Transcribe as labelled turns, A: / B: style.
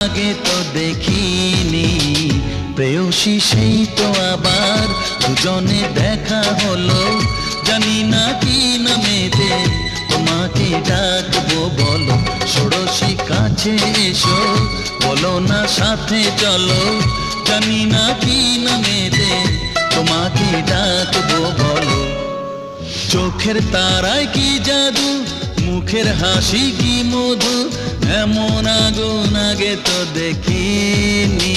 A: আগে তো দেখিনি প্রেয়সী, সেই তো আবার দুজনে দেখা হলো। জানি না কি নামেতে তোমাকে ডাকবো, বলো ষোড়শী কাছে এসো, বলো না সাথে চলো। জানি না কি নামেতে তোমাকে ডাকবো, বলো। চোখের তারায় কি জাদু, মুখের হাসি কি মধু, এমন আগুন আগে তো দেখিনি।